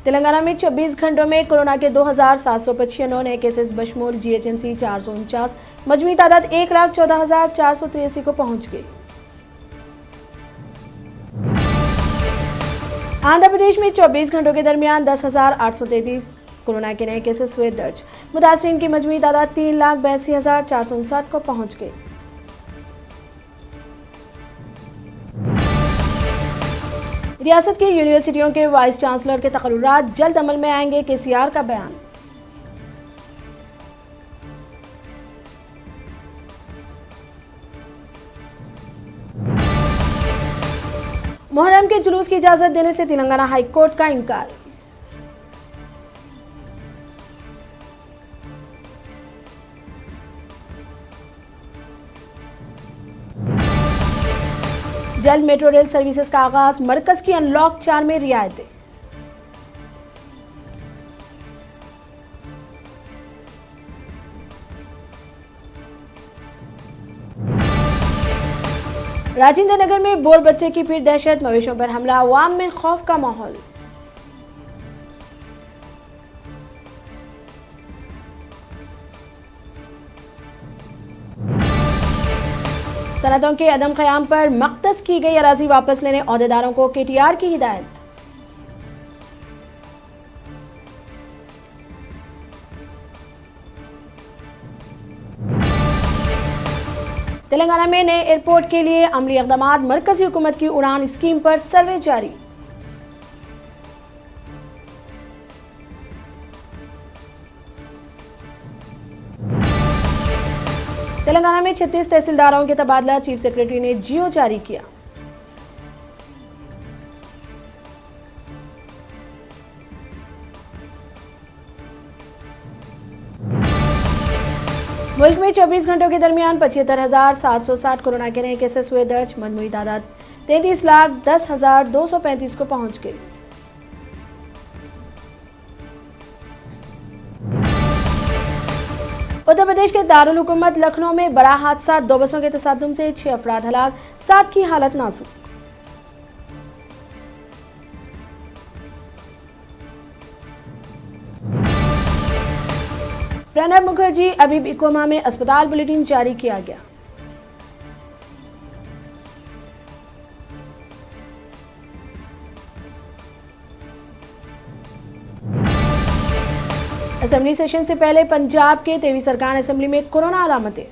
तेलंगाना में 24 घंटों में कोरोना के 2,795 नए केसेस बशमूल जीएचएमसी 449, मजमूई तादाद 1,14,483 को पहुंच गई। आंध्र प्रदेश में 24 घंटों के दरमियान 10,833 कोरोना के नए केसेस हुए दर्ज। मुतासरीन की मजमूई तादाद 3,82,459 को पहुंच गई। रियासत की यूनिवर्सिटियों के वाइस चांसलर के तकर्रुरात जल्द अमल में आएंगे, केसीआर का बयान। मुहर्रम के जुलूस की इजाजत देने से तेलंगाना हाई कोर्ट का इनकार। जल्द मेट्रो रेल सर्विसेज का आगाज, मरकज की अनलॉक 4 में रियायतें। राजेंद्र नगर में बोर बच्चे की फिर दहशत, मवेशियों पर हमला, अवाम में खौफ का माहौल। सनतों के अदम क़याम पर मक़दस की गई अराजी वापस लेने ओहदेदारों को केटीआर की हिदायत। तेलंगाना में नए एयरपोर्ट के लिए अमली इक़दामात, मरकजी हुकूमत की उड़ान स्कीम पर सर्वे जारी। तेलंगाना में 36 तहसीलदारों के तबादला, चीफ सेक्रेटरी ने जियो जारी किया। मुल्क में 24 घंटों के दरमियान 75,760 कोरोना के नए केसेस हुए दर्ज। मजमूई तादाद 33,10,235 को पहुंच गई। उत्तर प्रदेश के दारुल हुकूमत लखनऊ में बड़ा हादसा, 2 बसों के तसादुम से 6 अफराद हलाक, 7 की हालत नाजुक। प्रणब मुखर्जी अभी भी कोमा में, अस्पताल बुलेटिन जारी किया गया। असेंबली सेशन से पहले पंजाब के तेवी सरकार असेंबली में कोरोना अलामतें।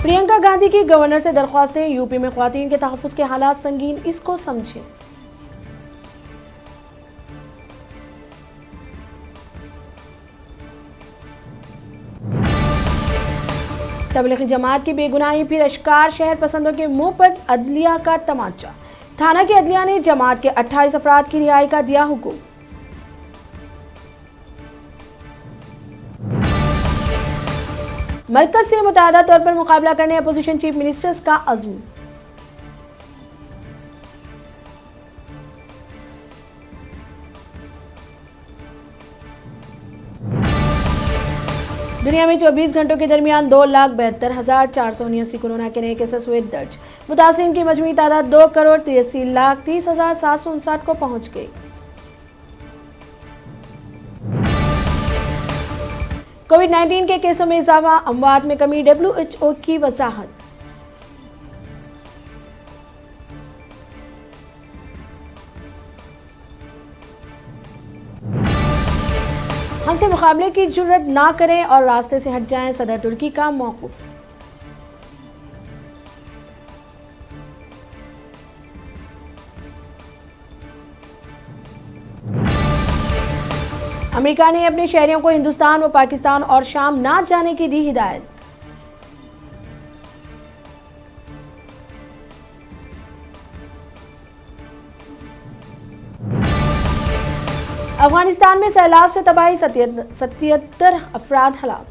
प्रियंका गांधी की गवर्नर से दरख्वास्तें, यूपी में ख्वातीन के तहफ्फुज़ के हालात संगीन, इसको समझें। तबलीगी जमात की बेगुनाही फिर अश्कार, शहर पसंदों के मुंह पर अदलिया का तमाचा। थाना की अदलिया ने जमात के 28 अफराद की रिहाई का दिया हुक्म। मरकज से मुतअद्दिद तौर पर मुकाबला करने अपोजिशन चीफ मिनिस्टर्स का अज़्म। दुनिया में 24 घंटों के दरमियान 2,72,479 कोरोना के नए केसेस हुए दर्ज। मुतासरीन की मजमूई तादाद 2,83,30,759 को पहुंच गई। कोविड-19 के केसों में इजाफा, अमवात में कमी, WHO की वजाहत। हमसे मुकाबले की जुर्रत ना करें और रास्ते से हट जाएं, सदर तुर्की का मौक़िफ़। अमेरिका ने अपने शहरियों को हिंदुस्तान व पाकिस्तान और शाम ना जाने की दी हिदायत। अफगानिस्तान में सैलाब से तबाही, 77 अफराद हलाक।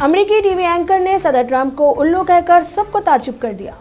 अमेरिकी टीवी एंकर ने सदर ट्रंप को उल्लू कहकर सबको ताज्जुब कर दिया।